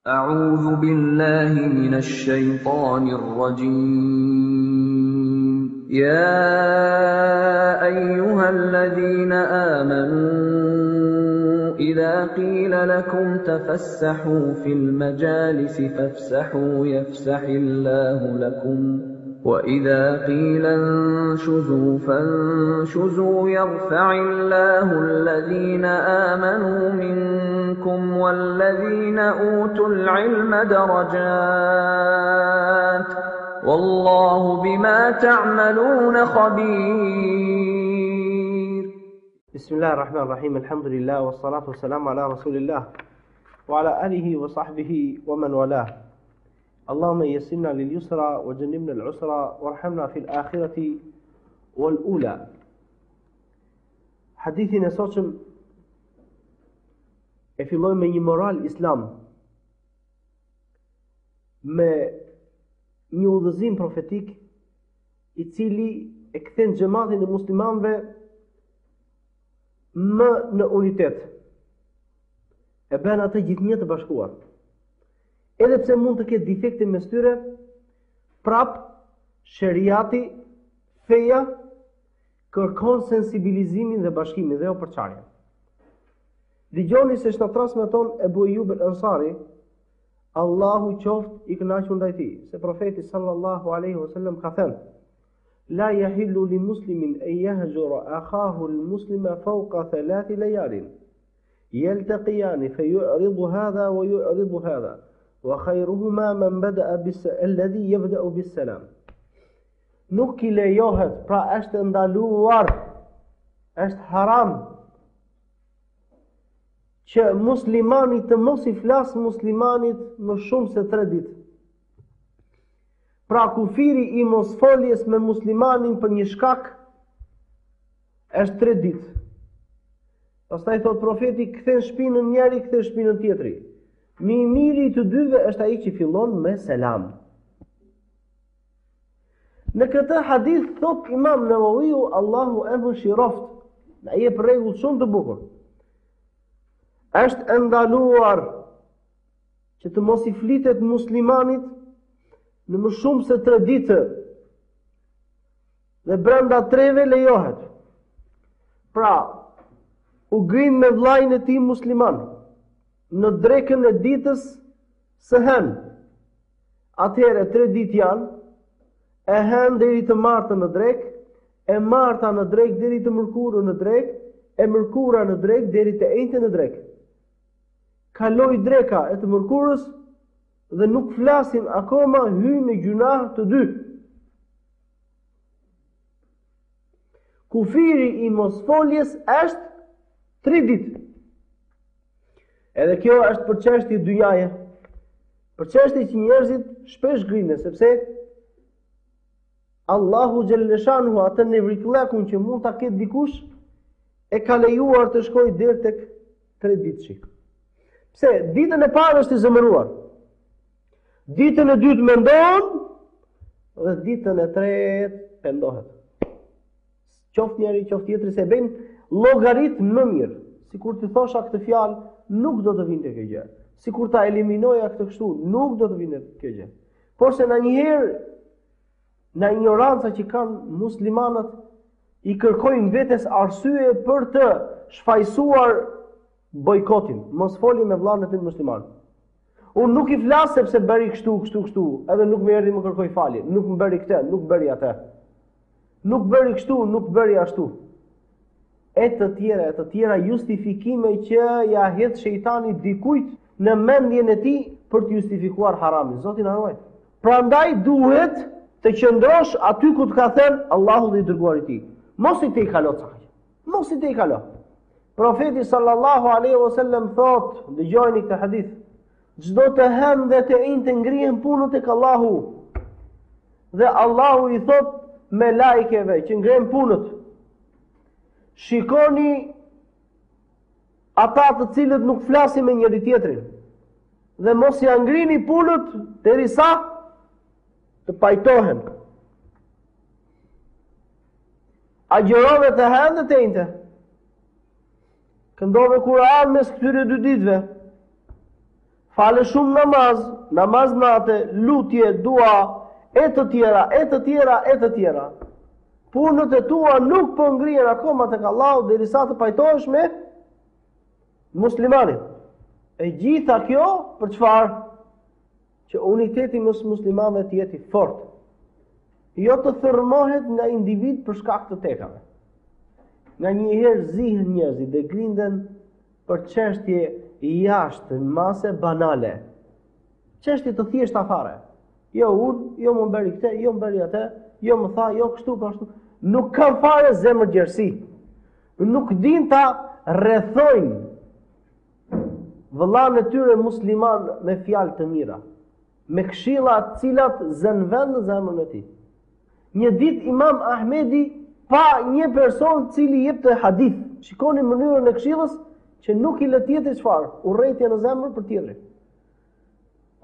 أعوذ بالله من الشيطان الرجيم يا أيها الذين آمنوا إذا قيل لكم تفسحوا في المجالس فافسحوا يفسح الله لكم وإذا قيل انشزوا فانشزوا يرفع الله الذين آمنوا منكم والذين أوتوا العلم درجات والله بما تعملون خبير. بسم الله الرحمن الرحيم. الحمد لله والصلاة والسلام على رسول الله وعلى آله وصحبه ومن والاه. اللهم يسرنا لليسرى وجنبنا العسرى وارحمنا في الآخرة والأولى. Hadithin e sotshëm e fillojmë me një moral islam, me një udhëzim profetik i cili e kthen xhamatin e muslimanëve më në unitet, e bën atë gjithnjë të bashkuar. Edhe pse mund të ketë defekte mes tyre, prap sheriati, feja kërkon sensibilizimin dhe bashkimin dhe jo përçarjen. Dëgjoni se çfarë transmeton Ebu Ejub al-Ansari, Allahu qoftë i kënaqur ndaj tij, se profeti sallallahu alaihi wasallam ka thënë: La yahillu li muslimin an yahjura akhahu al-muslima fawqa 3 layalin yaltaqiyani fayu'ridu hadha wa yu'ridu hadha wa khayruhuma man bada'a alladhi yabda'u bis-salam. Nuk i lejohet, pra është ndaluar, është haram që muslimani të mos i flas muslimanit më shumë se 3 ditë. Pra kufiri i mosfoljes me muslimanin për një shkak është 3 ditë. Pastaj thot profeti, kthen shpinën njëri, kthen shpinën tjetri. Më i miri i të dyve është ai që fillon me selam. Në këtë hadith thot Imam Nawawiu, Allahu e mëshiroft, na jep rregull shumë të bukur. Është ndaluar që të mos i flitet muslimanit në më shumë se 3 ditë. Dhe brenda 3-ve lejohet. Pra, u grin me vllajën e tij musliman në drekën e ditës së hën. Atëherë 3 ditë janë, e hën deri të martën në drek, e marta në drek deri të mërkurën në drek, e mërkura në drek deri të enjtë në drek. Kaloi dreka e të mërkurës dhe nuk flasin akoma, hyjnë në gjunah të dy. Kufiri i mosfoljes është 3 ditë. Edhe kjo është për çështje dynjaje, për çështje që njerëzit shpesh grinen, sepse Allahu xhalleshanuhu atë nevrikllakun që mund ta ketë dikush e ka lejuar të shkojë deri tek 3 ditëshi. Pse? Ditën e parë është i zemëruar. Ditën e dytë mendon dhe ditën e tretë pendohet. Qoftë njëri, qoftë tjetri se bëjnë llogarit më mirë. Sikur të thosha këtë fjalë, nuk do të vinte kjo gjë. Sikur ta eliminoja këtë kështu, nuk do të vinte kjo gjë. Por se na njëherë në ignoranca që kanë muslimanët i kërkojnë vetes arsye për të shfaqsuar bojkotin, mos foli me vllain e tij musliman. Unë nuk i flas sepse bëri kështu, edhe nuk më erdhi më kërkoj falje, nuk më bëri këtë, nuk bëri atë. Nuk bëri kështu, nuk bëri ashtu. E të tjera justifikime që ja hedh shejtani dikujt në mendjen e tij për të justifikuar haramin. Zoti na ruaj. Prandaj duhet të qëndrosh aty ku të ka thënë Allahu dhe i dërguari i tij. Mos i tej kalo çaj. Mos i tej kalo. Profeti sallallahu alaihi wasallam thot, dëgjoni këtë hadith, çdo të hën dhe të enjtë ngrihen punët tek Allahu. Dhe Allahu i thot me lajkeve që ngren punët, shikoni ata të cilët nuk flasin me njëri tjetrin dhe mos ja ngrini punët derisa të pajtohen. Agjërove të hënë dhe të enjtë. Këndove Kur'an mes këtyre 2 ditëve. Fale shumë namaz, namaz nate, lutje, dua, e të tjera, e të tjera, e të tjera. Punët e tua nuk po ngrihen akoma tek Allahu derisa të pajtohesh me muslimanin. E gjitha kjo për çfarë? Që uniteti mes muslimanëve të jetë i fortë. Jo të thërmohet nga individ për shkak të tekave. Nga njëherë zihen njerëzit dhe grinden për çështje jashtë mase banale. Çështje të thjeshta fare. Jo unë, jo më bëri këtë, jo më bëri atë, jo më tha, jo kështu po ashtu. Nuk kanë fare zemër gjerësi. Nuk din ta rrethojnë vëllain e tyre musliman me fjalë të mira, me këshilla të cilat zënë vend në zemrën e tij. Një ditë Imam Ahmedi pa një person cili jepte hadith. Shikoni mënyrën e këshillës që nuk i lë tjetrit çfarë, urrëtie në zemër për tjetrin.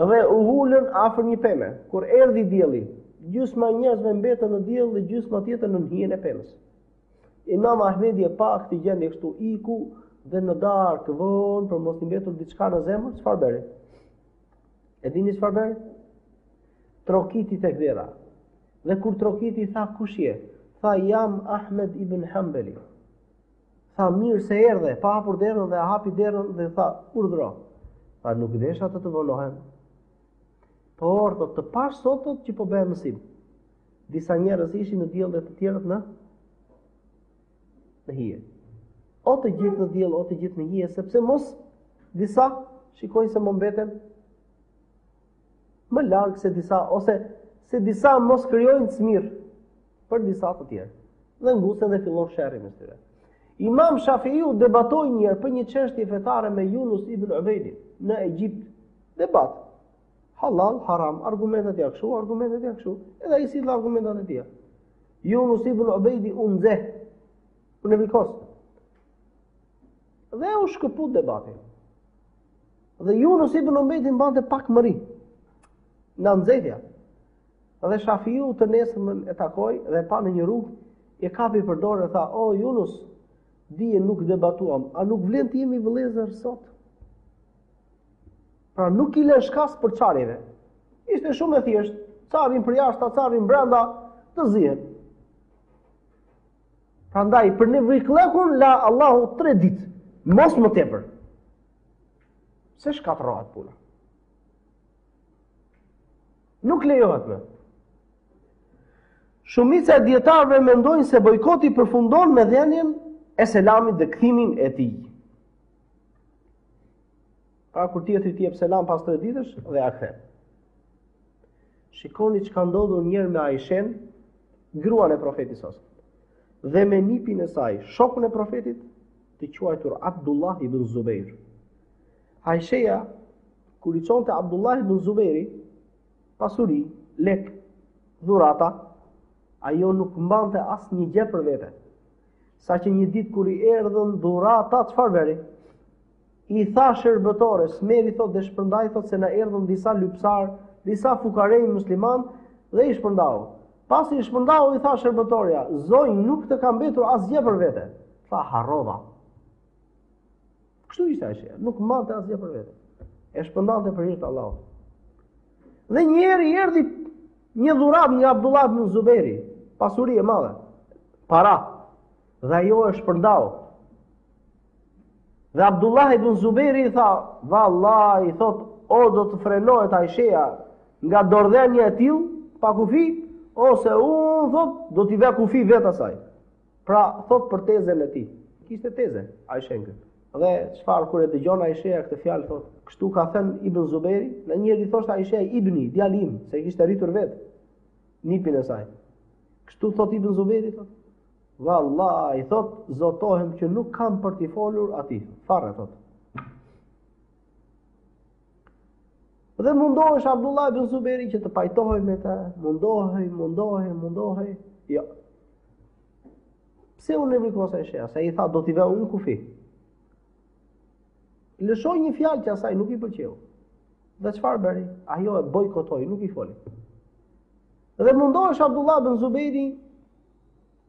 Dhe u hulën afër një peme. Kur erdhi dielli, gjysma e njerëzve mbetën në diell dhe gjysma tjetër në hijen e pemës. Imam Ahmedi e pa këtë gjendje kështu iku dhe në darkë vonë për mos i mbetur diçka në zemër, çfarë bëri? E dini çfarë bëri? Trokiti tek dera. Dhe kur trokiti tha kush je? Tha jam Ahmed ibn Hanbali. Tha mirë se erdhe, pa hapur derën dhe hapi derën dhe tha urdhro. Tha nuk desha të vonohem. Por të pash sot që po bëhem mësim. Disa njerëz ishin në diell dhe të tjerët në hije. O të gjithë në diell, o të gjithë në hije, sepse mos disa shikojnë se më mbeten më larg se disa, ose se disa mos krijojnë smir për disa të tjerë. Dhe ngusen dhe fillon sherrri mes tyre. Imam Shafiu debatoi një herë për një çështje fetare me Yunus ibn Ubaydin në Egjipt. Debat. Halal, haram, argumentet janë kështu, argumentet janë kështu. Edhe ai sill argumentat e tij. Yunus ibn Ubaydi u nxeh në vikos. Dhe u shkëput debati. Dhe Yunus ibn Ubaydi mbante pak mëri në nxehja. Dhe Shafiu të nesërmën e takoi dhe pa në një rrugë, e kapi për dorë dhe tha: "O Yunus, dije nuk debatuam, a nuk vlen të jemi vëllezër sot?" Pra nuk i lën shkas për çarjeve. Ishte shumë e thjeshtë, carin për jashtë, carin brenda, të zihen. Prandaj për nevriklekun la Allahu 3 ditë, mos më tepër. Se shkatërrohet puna. Nuk lejohet më. Shumica e dietarëve mendojnë se bojkoti përfundon me dhënien e selamit dhe kthimin e tij. Pra kur ti ti jep selam pas 3 ditësh dhe a kthen. Shikoni çka ndodhur një herë me Aishen, gruan e profetit sallallahu alajhi wasallam, dhe me nipin e saj, shokun e profetit, të quajtur Abdullah ibn Zubair. Aisheja kur i çonte Abdullah ibn Zubairi pasuri, lek, dhurata, ajo nuk mbante asnjë gjë për vete. Saqë një ditë kur i erdhën dhurata, çfarë bëri? I tha shërbëtores, meri thot dhe shpërndaj thot se na erdhën disa lypsar, disa fukarej musliman dhe i shpërndau. Pasi i shpërndau i tha shërbëtorja, zonjë nuk të ka mbetur asgjë për vete. Tha harrova. Kështu ishte Aisha, nuk mbante asgjë për vete. E shpërndante për hir të Allahut. Dhe një herë i erdhi një dhuratë nga Abdullah ibn Zubairi, pasuri e madhe, para, dhe ajo e shpërndau. Dhe Abdullah ibn Zubairi i tha, vallahi, thot, o do të frenohet Aisheja nga dordhenja e tillë, pa kufi, ose unë, thot, do t'i ve kufi vetë asaj. Pra, thot për tezën e tij. Kishte teze, Aishen këtë. Dhe çfarë kur e dëgjon Aisheja këtë fjalë, thot, kështu ka thënë Ibn Zubairi, në një herë i thoshte Aisheja Ibni, djali im, se kishte rritur vetë nipin e saj. Kështu thot Ibn Zubairi, thot, vallahi, thot, zotohem që nuk kam për t'i folur atij. Farre, thot. Dhe mundohesh Abdullah ibn Zubairi që të pajtohej me ta, mundohej. Jo. Pse unë nevikosa Aisheja? Se i tha do t'i ve unë kufi. Lëshoj një fjalë që asaj nuk i pëlqeu. Dhe çfarë bëri? Ajo e bojkotoi, nuk i foli. Dhe mundohesh Abdullah ibn Zubairi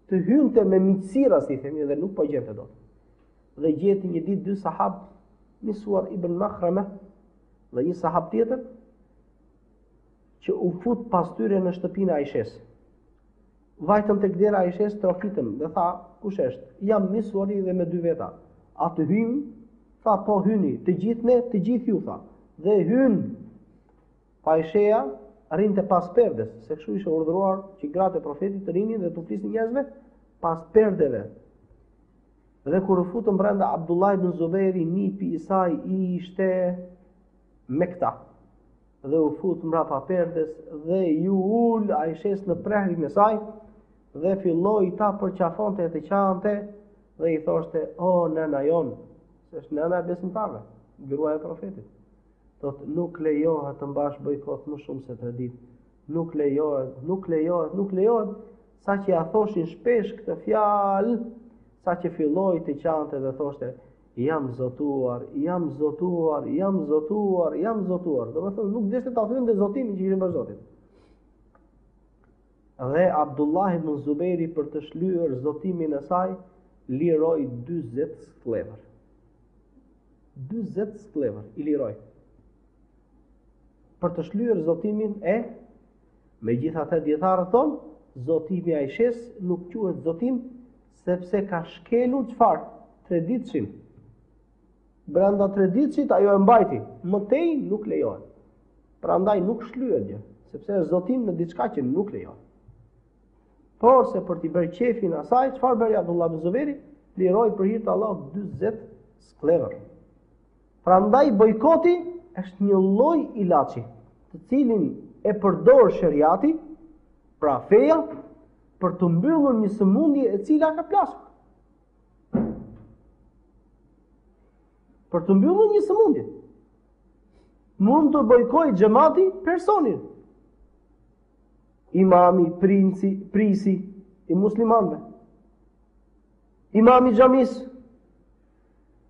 të hynte me miqësira, si themi, dhe nuk po gjente dot. Dhe gjeti një ditë dy sahab, Miswar ibn Makhrama dhe një sahab tjetër që u fut pas tyre në shtëpinë e Aishes. Vajtëm tek dera e Aishes, trokitëm dhe tha, kush është? Jam nisuri dhe me 2 veta. A të hymë? Tha, po hyni, të gjithë ne, të gjithë ju, tha. Dhe hynë. Pa Aisheja rinte pas perdes, se kështu ishte urdhëruar që gratë e profetit të rinin dhe të flisnin njerëzve pas perdeve. Dhe kur u futën brenda, Abdullah ibn Zubejri, nipi i saj ishte Mekta. Dhe u fut mbrapa perdes dhe ju ul Aishes në prehrin e saj dhe filloi ta përqafonte të qante dhe i thoshte, o nëna jon, se është nëna e besimtarve, gruaja e profetit. Thot, nuk lejohet të mbash bojkot më shumë se 3 ditë. Nuk lejohet, sa që ja thoshin shpesh këtë fjalë, sa që filloi të qante dhe thoshte, jam zotuar. Do të thonë nuk deshte ta thënë zotimin që ishin për Zotin. Dhe Abdullah ibn Zubejri për të shlyer zotimin e saj, liroi 40 sklever. 40 sklever i liroi. Për të shlyer zotimin e, megjithatë dietarët thonë, zotimi i Aishes nuk quhet zotim sepse ka shkelur çfarë? 3 ditëshin. Brenda 3 ditëshit ajo e mbajti, mëtej nuk lejohet. Prandaj nuk shlyhet gjë, sepse është zotim në diçka që nuk lejohet. Por se për t'i bërë qefin asaj, çfarë bëri Abdullah ibn Zubejri? Liroi për hir të Allahut 40 sklever. Prandaj bojkoti është një lloj ilaçi, të cilin e përdor sheriati, pra feja, për të mbyllur një sëmundje e cila ka plasur. Për të mbyllur një sëmundje. Mund të bojkoj xhamati personin. Imami, prisi i muslimanëve. Imami i xhamis,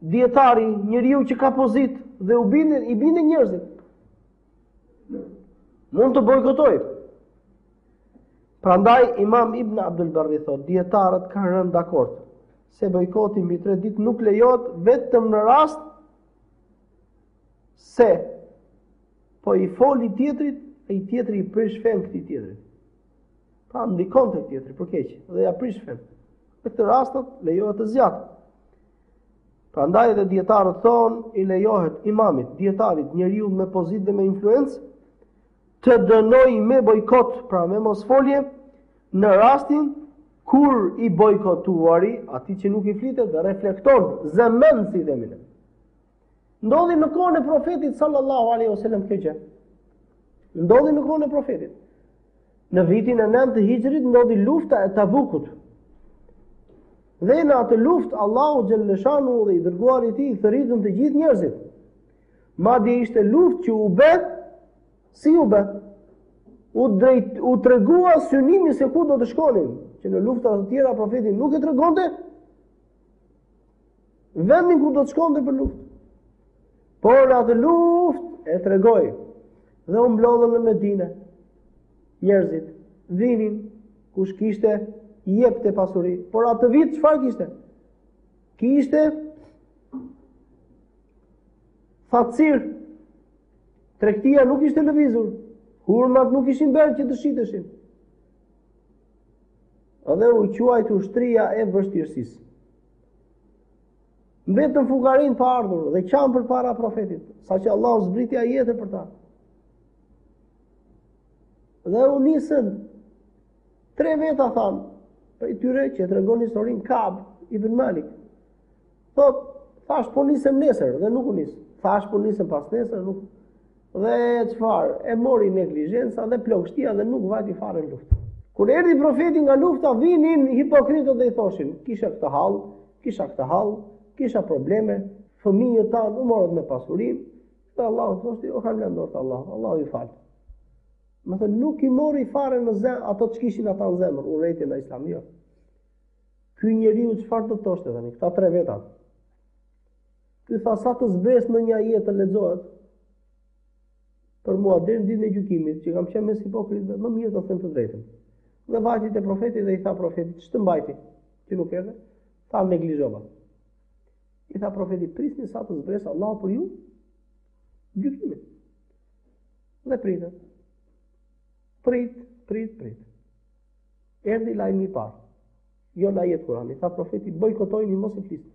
dietari, njeriu që ka pozit dhe i bindin njerëzit. Mund të bojkotoj. Prandaj Imam Ibn Abdul Barri thot, dietarët kanë rënë dakord se bojkoti mbi 3 ditë nuk lejohet vetëm në rast se po i foli tjetrit e i tjetri i prish fen këtij tjetrit. Pra ndikon te tjetri për keq dhe ja prish fen. Në këtë rastet lejohet të zgjat. Prandaj edhe dietarët thonë i lejohet imamit, dietarit, njeriu me pozitë dhe me influencë të dënoj me bojkot, pra me mosfolje, në rastin kur i bojkotuari, ati që nuk i flitet dhe reflekton, zemën si dhe mine. Ndodhi në kohën e profetit sallallahu alaihi wasallam kjo gjë. Ndodhi në kohën e profetit. Në vitin e 9 të Hijrit ndodhi lufta e Tabukut. Dhe në atë luftë Allahu xhalleshanu dhe i dërguari i tij thërritën të gjithë njerëzit. Madje ishte luftë që u bë si u bë? U tregua synimi se ku do të shkonin, që në luftat të tjera profeti nuk e tregonte vendin ku do të shkonte për luftë. Por atë luftë e tregoi dhe u mblodhën në Medinë. Njerëzit vinin, kush kishte i jepte pasuri, por atë vit çfarë kishte? Kishte fatësirë. Tregtia nuk ishte lëvizur, hurmat nuk ishin bërë që të shiteshin. Edhe u quajt ushtria e vështirësisë. Mbetën fugarin pa ardhur dhe qanë për para profetit, saqë Allahu zbriti ajete për ta. Dhe u nisën 3 veta thanë, për i tyre që tregon historinë Kab ibn Malik. Thot, thash po nisëm nesër dhe nuk u nisë. Thash po nisëm pas nesër, nuk. Dhe çfarë? E mori neglizhenca dhe plagështia dhe nuk vajti fare në luftë. Kur erdhi profeti nga lufta, vinin hipokritët dhe i thoshin, kisha këtë hall, kisha probleme, fëmijët tanë u morën me pasurinë, dhe Allahu thoshte, o kam lëndor Allahu i fal. Më thënë, nuk i mori fare në zemër ato që kishin ata në zemër, urrejtjen e Islamit. Jo. Ky njeriu çfarë do të thoshte tani, këta 3 veta? Ky tha sa të zbres në një ajet të lexohet. Për mua deri në ditën e gjykimit, që kam qenë mes hipokritëve, më mirë të them të drejtën. Dhe vajti te profeti dhe i tha profetit, ç'të mbajti? Ti nuk erdhe? Tha neglizhova. I tha profeti, prisni sa të zbresë Allahu për ju gjykimin. Dhe pritën. Prit. Erdhi lajmi i parë. Jo në ajet Kurani, tha profeti bojkotojni mos i flisni.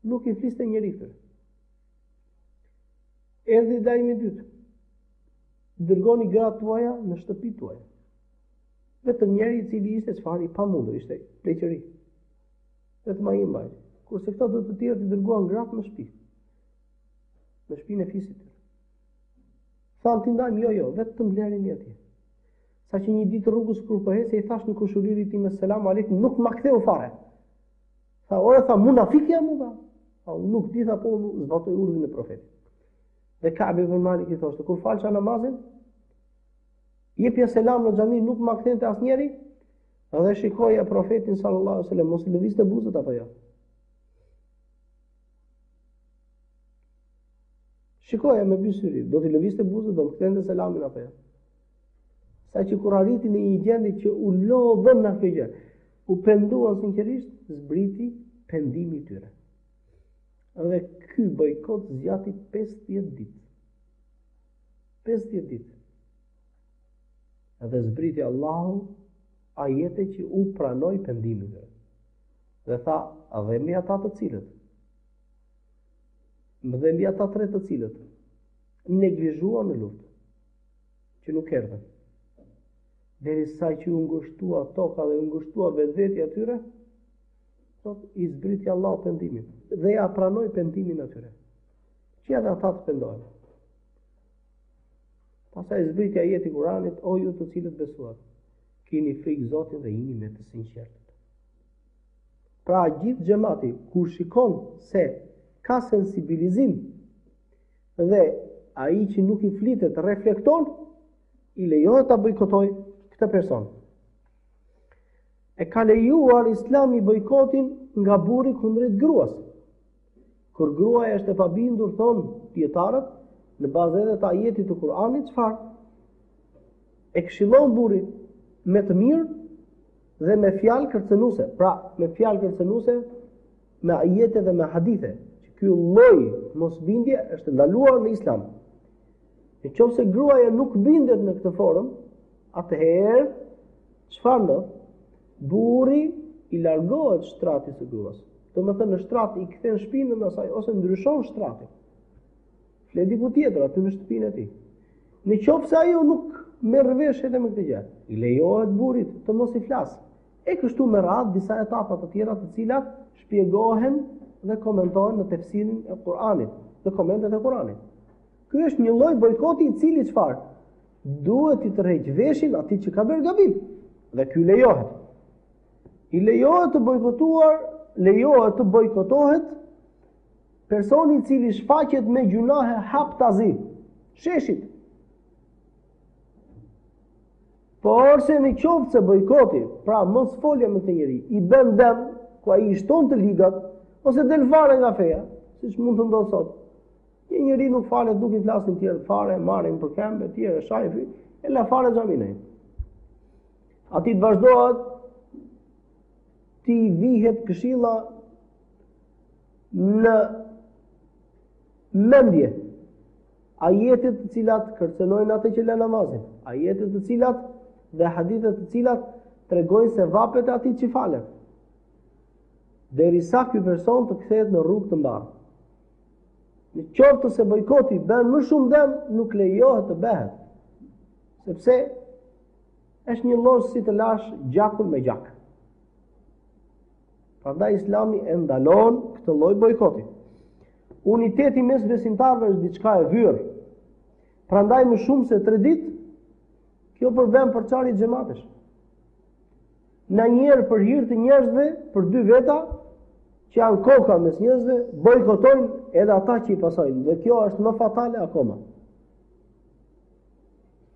Nuk i fliste njeri këtyre. Erdhi lajmi i dytë. Dërgoni gratë tuaja në shtëpi tuaja. Vetëm njeri i cili ishte çfarë i pamundur, ishte pleqëri. Vetëm ai mbaj. Kurse këta do të tjerë të dërguan gratë në shtëpi. Në shtëpinë e fisit. Thanë ti ndajmë, jo, vetëm blerini atje. Sa që një ditë rrugës kur përhese i thash në kushuririt tim selam aleikum, nuk ma ktheu fare. Tha, munafik jam unë. Nuk di, tha, po unë zbatoj urdhën e profetit. Dhe Ka'b ibn Malik i thoshte, kur falësha namazin, jepja selam në xhami, nuk ma kthente asnjëri, dhe shikoja profetin sallallahu alaihi wasallam, mos i lëvizte buzët apo jo. Shikoja me bysyri, do t'i lëvizte buzët, do më kthente selamin apo jo. Sa që kur arriti në një gjendje që u lodhën në këtë gjë, u penduan sinqerisht, zbriti pendimi i tyre. Dhe ky bojkot zgjati 50 ditë. 50 ditë. Dhe zbriti Allahu ajete që u pranoi pendimin e tyre. Dhe tha, dhe mbi ata të cilët, dhe mbi ata 3 të cilët neglizhuan në luftë, që nuk erdhën. Derisa që u ngushtua toka dhe u ngushtua vetvetja atyre, i zbriti Allahu pendimin dhe ja pranoi pendimin atyre. Që edhe ata të pendohen. Pastaj zbriti ajeti i Kuranit, o ju të cilët besuat, keni frikë Zotin dhe jini me të sinqertët. Pra gjithë xhamati kur shikon se ka sensibilizim dhe ai që nuk i flitet reflekton, i lejohet ta bojkotojë këtë person. E ka lejuar Islami bojkotin nga burri kundrejt gruas. Kur gruaja është e pabindur, thonë dietarët, në bazë edhe të ajetit të Kuranit, çfarë? E këshillon burrin me të mirë dhe me fjalë kërcënuese. Pra, me fjalë kërcënuese, me ajete dhe me hadithe. Që ky lloj mosbindje është ndaluar në Islam. Nëse gruaja nuk bindet në këtë formë, atëherë çfarë ndodh? Burri i largohet shtratit të gruas. Domethënë në shtrat i kthen shpinën asaj ose ndryshon shtratin. Flet diku tjetër aty në shtëpinë e tij. Në qoftë se ajo nuk merr vesh edhe me këtë gjë, i lejohet burrit të mos i flasë. E kështu me radhë disa etapa të tjera të cilat shpjegohen dhe komentohen në tefsirin e Kuranit, në komentet e Kuranit. Ky është një lloj bojkoti i cili çfarë? Duhet i tërheq veshin atij që ka bërë gabim. Dhe ky lejohet. I lejohet të bojkotohet personi i cili shfaqet me gjunahe haptazi, sheshit. Por se në qoftë se bojkoti, pra mos folja me këtë njeri, i bën dëm, ku ai i shton të ligat, ose del fare nga feja, siç mund të ndodhë sot. Një njeri nuk falet, nuk i flasin tjerë fare, marrin për këmbë, tjerë shajfi, e la fare xhamin. Ati të vazhdohet, ti vihet këshilla në mendje. Ajetet të cilat kërcënojnë atë që lë namazin, ajetet të cilat dhe hadithet të cilat tregojnë se vapet e atij që falet. Derisa ky person të kthehet në rrugë të mbarë. Në qoftë se bojkoti bën më shumë dëm, nuk lejohet të bëhet. Sepse është një lloj si të lash gjakun me gjak. Prandaj Islami e ndalon këtë lloj bojkoti. Uniteti mes besimtarëve është diçka e vyer. Prandaj më shumë se 3 ditë kjo problem përçari xhamatesh. Në njerë për hir të njerëzve, për 2 veta që janë koka mes njerëzve, bojkotojnë edhe ata që i pasojnë. Dhe kjo është më fatale akoma.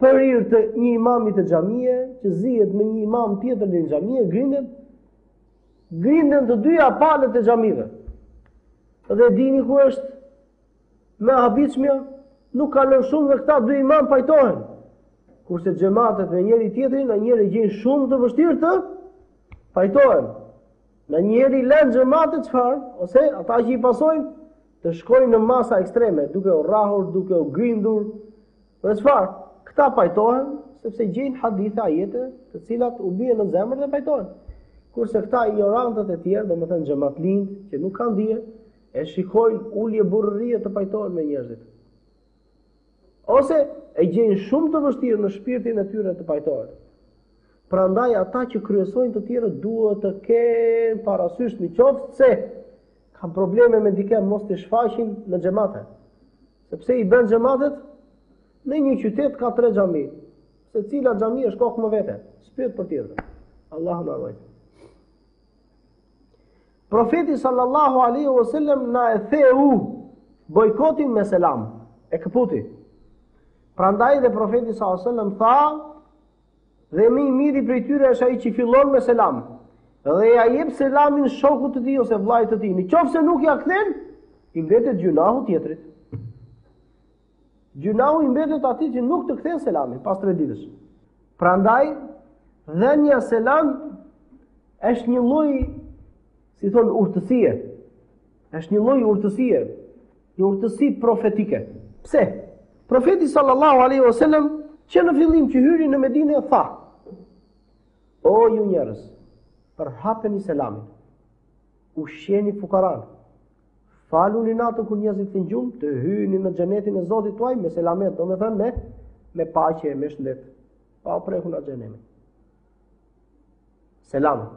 Për hir të një imamit të xhamie, që zihet me një imam tjetër në xhamie, grinden të dyja palët e xhamive. Dhe dini ku është me habitshmja, nuk kalon shumë dhe këta 2 imam pajtohen. Kurse xhamatet me njëri tjetrin, në njëri gjejnë shumë të vështirë të pajtohen. Në njëri lënë xhamatet çfarë? Ose ata që i pasojnë të shkojnë në masa ekstreme, duke u rrahur, duke u grindur, dhe çfarë? Këta pajtohen sepse gjejnë hadithe, ajete, të cilat u bien në zemër dhe pajtohen. Kurse këta ignorantët e tjerë, domethënë xhamatlind, që nuk kanë dije, e shikojnë ulje burrërie të pajtohen me njerëzit. Ose e gjejnë shumë të vështirë në shpirtin e tyre të pajtohen. Prandaj ata që kryesojnë të tjerët duhet të kenë parasysh në qoftë se kanë probleme me dikë mos të shfaqin në xhamate. Sepse i bën xhamatet në një qytet ka 3 xhami. Secila xhami është kokë më vete, s'pyet për tjetër. Allahu na ruaj. Profeti sallallahu alaihi wasallam na e theu bojkotin me selam, e kaputi. Prandaj dhe profeti sallallahu alaihi wasallam tha, dhe më i miri prej tyre është ai që fillon me selam. Dhe ja jep selamin shokut të tij ose vllajt të tij. Nëse nuk ja kthen, i mbetet gjunahu tjetrit. Gjunahu i mbetet atij që nuk të kthen selamin pas 3 ditësh. Prandaj, dhënia selam është një lloj, si thon, urtësie. Është një lloj urtësie, një urtësi profetike. Pse? Profeti sallallahu alaihi wasallam që në fillim që hyri në Medinë tha: "O ju njerëz, përhapeni selamin, ushqeni fukaran, faluni natën kur njerëzit të gjumë, të hyni në xhenetin e Zotit tuaj me selamet, domethënë me paqe, me shëndet, pa u prekur në xhenemin." Selam.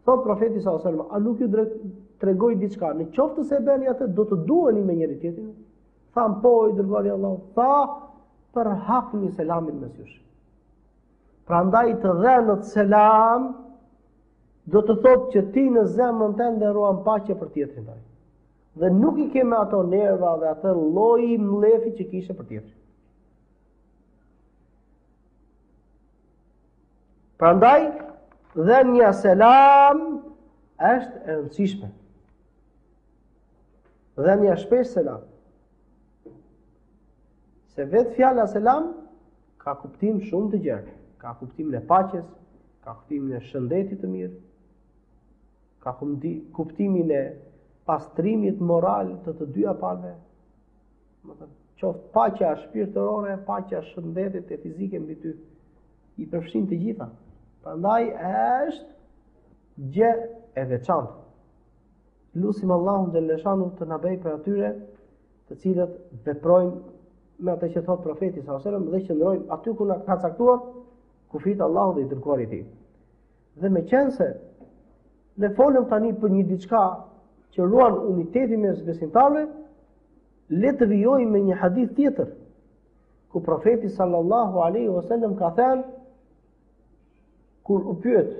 Thot profeti sallallahu alajhi wasallam, a nuk ju tregoj diçka? Në qoftë se bëni atë, do të duheni me njëri tjetrin. Tham po, i dërguari Allahu, tha, përhapni selamin mes jush. Prandaj të dhënët selam do të thotë që ti në zemrën tënde ruan paqe për tjetrin tënd. Dhe nuk i ke me ato nerva dhe atë lloj mlefi që kishe për tjetrin. Prandaj dhënia selam është e rëndësishme. Dhënia shpesh selam. Se vetë fjala selam ka kuptim shumë të gjerë. Ka kuptimin e paqes, ka kuptimin e shëndetit të mirë, ka kuptimin e pastrimit moral të dyja palëve. Qoftë paqja shpirtërore, paqja shëndetit e fizike mbi ty, i përfshin të gjitha. Prandaj është gjë e veçantë. Lutim Allahun xhaleshanu të na bëjë për atyre të cilët veprojnë me atë që thot profeti sallallahu alajhi wasallam dhe qëndrojnë aty ku na ka caktuar kufit Allahu dhe i dërguari i tij. Dhe meqense ne folëm tani për një diçka që ruan unitetin mes besimtarëve, le të vijojmë me një hadith tjetër ku profeti sallallahu alaihi wasallam ka thënë kur u pyet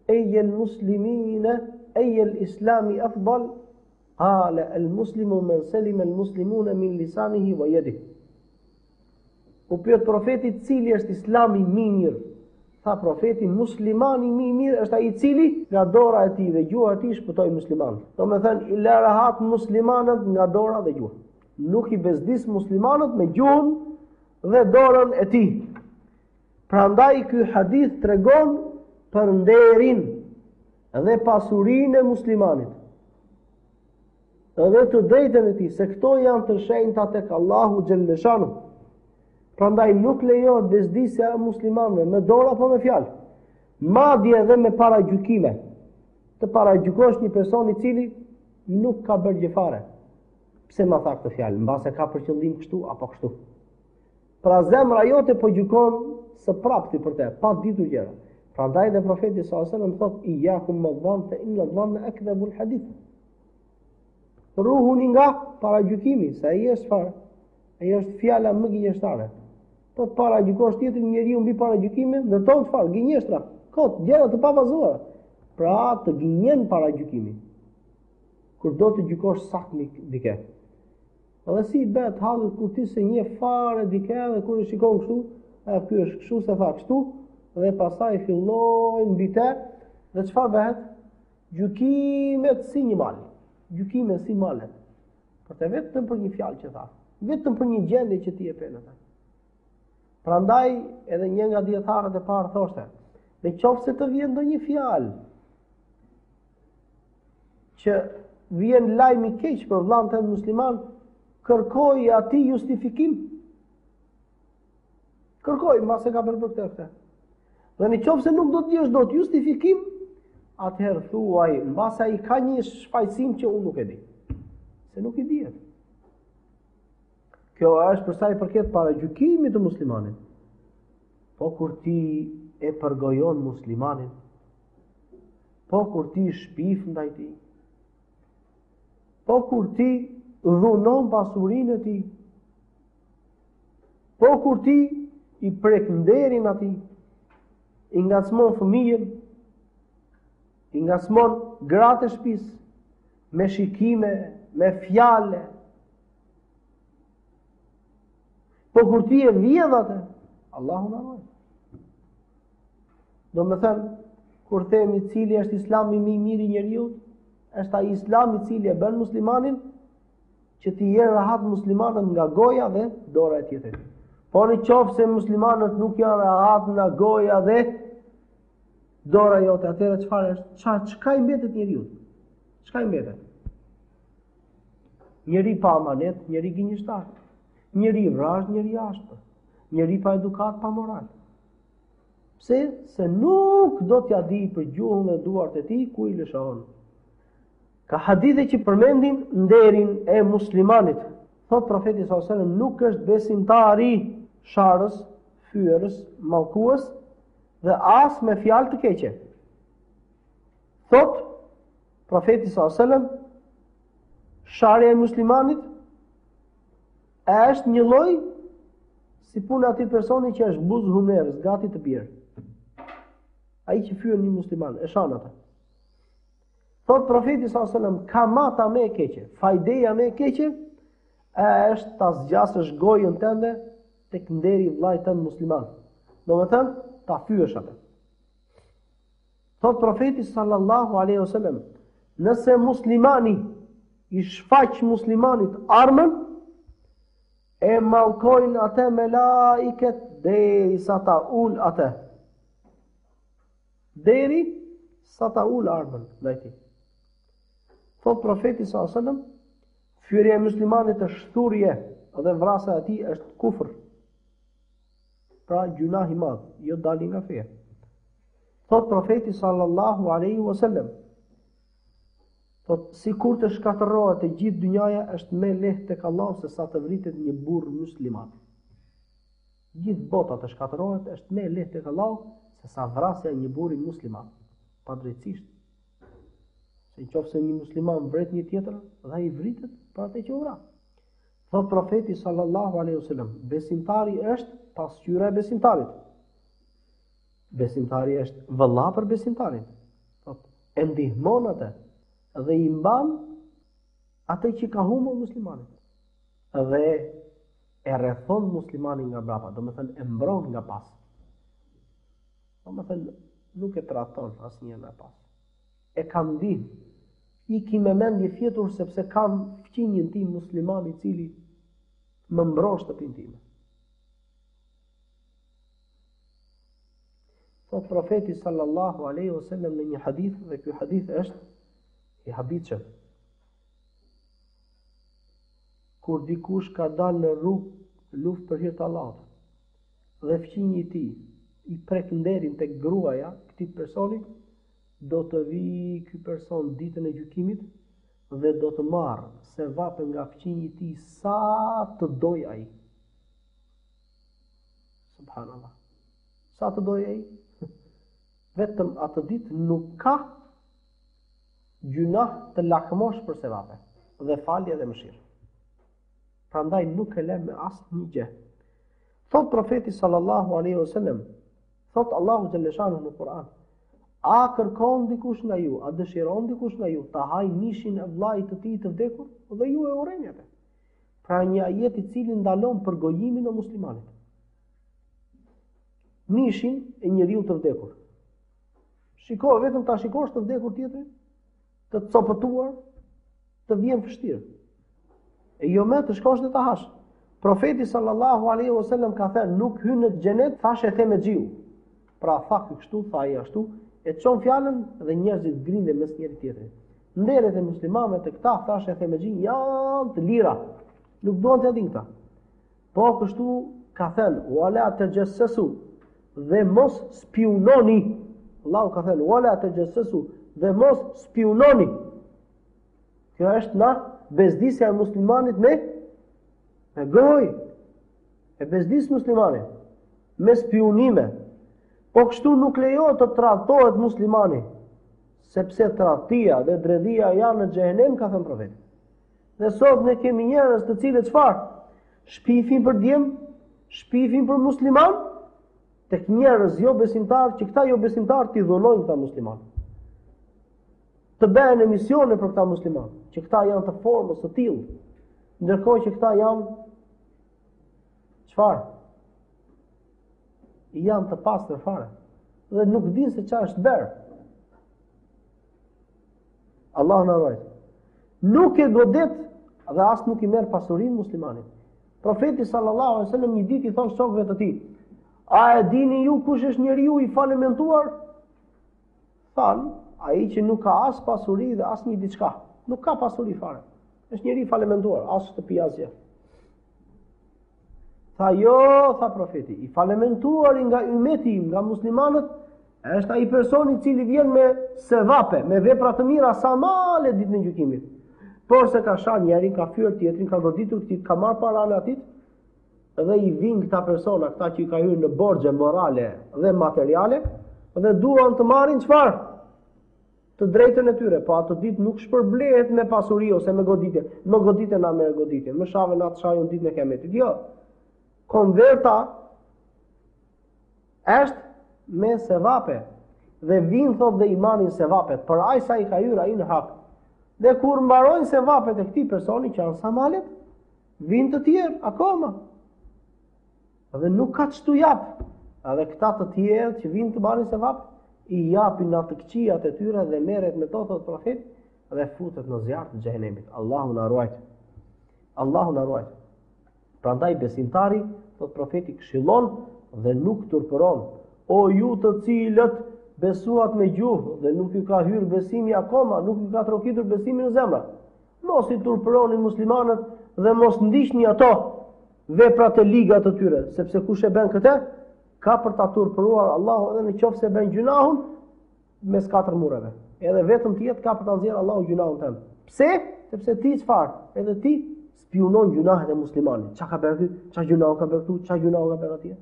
ejel muslimina ejel islami afdal qala al muslimu man salima al muslimuna min lisanihi wa yadihi. U pyet profeti cili është islami më i mirë. Tha profeti, muslimani më i mirë është ai i cili nga dora e tij dhe gjuha e tij shpëtoi musliman. Domethënë i la rahat muslimanët nga dora dhe gjuha. Nuk i bezdis muslimanët me gjuhën dhe dorën e tij. Prandaj ky hadith tregon për nderin dhe pasurinë e muslimanit. Edhe të drejtën e tij, se këto janë të shenjta tek Allahu xhaleshanu. Prandaj nuk lejohet bezdisja e muslimanëve me dorë apo me fjalë. Madje edhe me paragjykime. Të paragjykosh një person i cili nuk ka bërë gjë fare. Pse ma tha këtë fjalë? Mbase ka për qëllim kështu apo kështu. Pra zemra jote po gjykon së prapti për te, pa ditur gjëra. Prandaj dhe profeti sallallahu alajhi wasallam thotë iyyakum madh-dhann fa inna adh-dhanna akdhabu al-hadith. Ruhuni nga paragjykimi, se ai është fare. Ai është fjala më gënjeshtare. Po para gjykosh tjetrin njeriu mbi para gjykime, ndërton çfarë? Gënjeshtra. Kot, gjëra të pabazuara. Pra të gënjen para gjykimi. Kur do të gjykosh saktë dikë. Edhe si bëhet halli kur ti se një fare dikë dhe kur e shikon kështu, ky është kështu se tha kështu dhe pastaj fillojnë mbi të dhe çfarë bëhet? Gjykimet si një mal. Gjykimet si male. Por të vetëm për një fjalë që tha. Vetëm për një gjendje që ti e pen atë. Prandaj edhe një nga dietarët e parë thoshte, në qoftë se të vjen ndonjë fjalë që vjen lajm i keq për vllain tënd musliman, kërkoj ati justifikim. Kërkoj, mbas e ka bërë për këtë. Dhe në qoftë se nuk do të jesh dot justifikim, atëherë thuaj, mbas ai ka një shpajtësim që unë nuk e di. Se nuk i dihet. Kjo është për sa i përket paragjykimit të muslimanit. Po kur ti e përgojon muslimanin, po kur ti shpif ndaj tij, po kur ti dhunon pasurinë e tij, po kur ti i prek nderin atij, i ngacmon fëmijën, i ngacmon gratë e shtëpisë, me shikime, me fjale, po kur ti e vjedh atë, Allahu na ruaj. Do me thënë, kur themi cili është islami më i miri i njeriu, është ai islam i cili e bën muslimanin që t'i jenë rahat muslimanët nga goja dhe dora e tjetrit. Po në qoftë se muslimanët nuk janë rahat nga goja dhe dora jote, atëherë çfarë është? Çka i mbetet njeriu? Çka i mbetet? Njeri pa amanet, njeri gënjeshtar. Njeri vrasë, njeri ashpër. Njeri pa edukat, pa moral. Pse? Se nuk do t'ja di për gjuhën dhe duart e tij ku i lëshon. Ka hadithe që përmendin nderin e muslimanit. Thot profeti sallallahu alajhi wasallam, nuk është besimtari sharrës, fyerës, mallkues dhe as me fjalë të keqe. Thot profeti sallallahu alajhi wasallam, sharja e muslimanit është një lloj si puna atij personi që është buz humerës, gati të bjerë. Ai që fyen një musliman, e shan ata. Thot profeti sallallahu alajhi wasallam, kamata më e keqe, fajdeja më e keqe është ta zgjasësh gojën tënde tek nderi i vllajt tënd musliman. Domethënë, ta fyesh atë. Thot profeti sallallahu alaihi wasallam, nëse muslimani i shfaq muslimanit armën, e mallkojnë atë me laiket derisa ta ul atë. Deri sa ta ul armën ndaj tij. Thot profeti sallallahu alaihi wasallam, fyerja e muslimanit është thurje dhe vrasja e tij është kufër. Pra gjunah i madh, jo dalin nga feja. Thot profeti sallallahu alaihi wasallam, thot sikur të shkatërrohet e gjithë dynjaja është më lehtë tek Allahu se sa të vritet një burr musliman. Gjithë bota të shkatërrohet është më lehtë tek Allahu se sa vrasja e një burri musliman. Padrejtisht. Se nëse një musliman vret një tjetër, dhe ai vritet për atë që u vra. Thot profeti sallallahu alaihi wasallam, besimtari është pasqyra e besimtarit. Besimtari është vëlla për besimtarin. Thot, e ndihmon atë dhe i mban atë që ka humbur muslimanit. Dhe e rrethon muslimanin nga brapa, do të thënë e mbron nga pas. Do të thënë nuk e traton asnjë nga pas. E kam ndihmë, i ki me mendje fjetur sepse kam fqinjën tim musliman i cili më mbron shtëpinë time. Thot profeti sallallahu alaihi wasallam në një hadith, dhe ky hadith është i habitshëm. Kur dikush ka dalë në rrugë luftë për hir të Allahut dhe fqinji i tij i prek nderin tek gruaja këtij personi, do të vi ky person ditën e gjykimit dhe do të marrë se vape nga fqinji i tij sa të doj ai. Subhanallah. Sa të doj ai? Vetëm atë ditë nuk ka gjunah të lakmosh për sevape dhe falje dhe mëshirë. Prandaj nuk e lë me asnjë gjë. Thot profeti sallallahu alaihi wasallam, thot Allahu xhalla shanu në Kur'an, a kërkon dikush nga ju, a dëshiron dikush nga ju ta haj mishin e vllajit të tij të vdekur dhe ju e urreni atë. Pra një ajet i cili ndalon përgojimin e muslimanit. Mishin e njeriu të vdekur. Shiko, vetëm ta shikosh të vdekur tjetrin, të copëtuar, të vjen vështirë. E jo më të shkosh dhe ta hash. Profeti sallallahu alaihi wasallam ka thënë, nuk hyn në xhenet, thashë the me xhiu. Pra tha kështu, tha ai ashtu, e çon fjalën dhe njerëzit grinden mes njëri tjetrit. Nderet e muslimanëve të këta thashë the me xhiu janë të lira. Nuk duan të dinë këta. Po kështu ka thënë, wala tajassasu, dhe mos spiononi. Allahu ka thënë, wala tajassasu, dhe mos spiononi. Kjo është na bezdisja e muslimanit me gojë. E bezdis muslimanit me spionime. Po kështu nuk lejohet të tradhtohet muslimani, sepse tradhtia dhe dredhia janë në xhehenem, ka thënë profeti. Dhe sot ne kemi njerëz të cilët çfarë? Shpifin për djem, shpifin për musliman, tek njerëz jo besimtar, që këta jo besimtar t'i dhunojnë këta musliman. Të bëhen emisione për këta musliman, që këta janë të formës të tillë, ndërkohë që këta janë çfarë? Janë të pastër fare dhe nuk dinë se çfarë është berë. Allah na ruaj. Nuk e godet dhe as nuk i merr pasurinë muslimanit. Profeti sallallahu alaihi wasallam një ditë i thonë shokëve të tij: "A e dini ju kush është njeriu i falimentuar?" Thanë: "Ai që nuk ka as pasuri dhe as një diçka. Nuk ka pasuri fare. Është njeriu i falimentuar, as shtëpi asgjë." Tha jo, tha profeti, i falimentuar nga ummeti, nga muslimanët, është ai personi i cili vjen me sevape, me vepra të mira sa male ditën e gjykimit. Por se ka shan njerin, ka fyer tjetrin, ka goditur këtit, ka marrë paranë atit, dhe i vinë këta persona, këta që i ka hyrë në borxhe morale dhe materiale, dhe duan të marrin çfarë? Të drejtën e tyre, po ato ditë nuk shpërblehet me pasuri ose me goditje. Më goditje na merr goditje, më shave na të shajun ditën e Kiametit. Jo. Konverta është me sevape dhe vinë thot dhe i marrin sevapet për ai sa i ka hyrë ai në hak. Dhe kur mbarojnë sevapet e këtij personi që janë samalet, vinë të tjerë akoma. Dhe nuk ka çtu jap. Edhe këta të tjerë që vinë të marrin sevap i japin atë këqijat e tyre dhe merret me to thot profet dhe futet në zjarr të xhehenemit. Allahu na ruaj. Allahu na ruaj. Prandaj besimtari, thot profeti, këshillon dhe nuk turpëron. O ju të cilët besuat me gjuhë dhe nuk ju ka hyrë besimi akoma, nuk ju ka trokitur besimi në zemra. Mos i turpëroni muslimanët dhe mos ndiqni ato veprat e liga të tyre, sepse kush e bën këtë, ka për ta turpëruar Allahu edhe në qoftë se bën gjunahun mes katër mureve. Edhe vetëm ti ka për ta nxjerrë Allahu gjunahun tënd. Pse? Sepse ti çfarë? Edhe ti spionon gjunahet e muslimanit. Çka ka bërë ky? Çfarë gjunahu ka bërë këtu? Çfarë gjunahu ka bërë atje?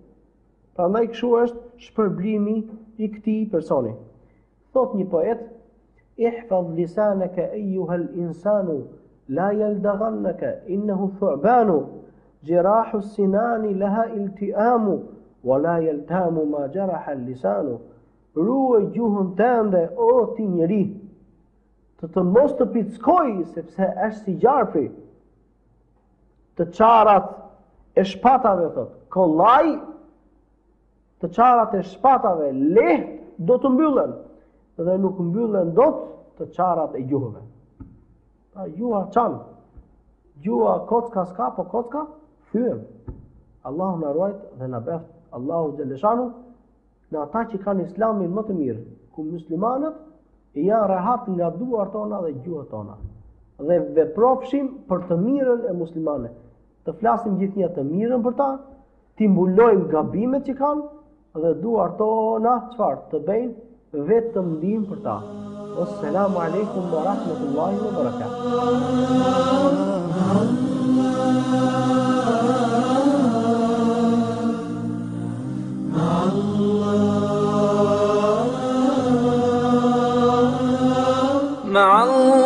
Prandaj kështu është shpërblimi i këtij personi. Thot një poet: "Ihfaz lisanaka ayyuha al-insanu la yaldaghannaka innahu thu'banu jirahu as-sinani laha iltiamu wa la yaltamu ma jaraha al-lisanu." Ruaj gjuhën tënde o ti njeri, të mos të pickoj sepse është si gjarpri. Të çarat e shpatave thot, kollaj, të çarat e shpatave lehtë do të mbyllen dhe nuk mbyllen dot të çarat e gjuhëve. Ta gjuha çan. Gjuha kocka s'ka, po kocka fyen. Allahu na ruaj dhe na bëft Allahu xhaleshanu në ata që kanë islamin më të mirë, ku muslimanët janë rehat nga duart tona dhe gjuhët tona. Dhe veprofshim për të mirën e muslimanëve. Të flasim gjithnjë të mirën për ta, t'i mbulojmë gabimet që kanë dhe duart tona çfarë të bëjnë vetëm ndihmë për ta. Wassalamu alaikum wa rahmatullahi wa barakatuh. مع الله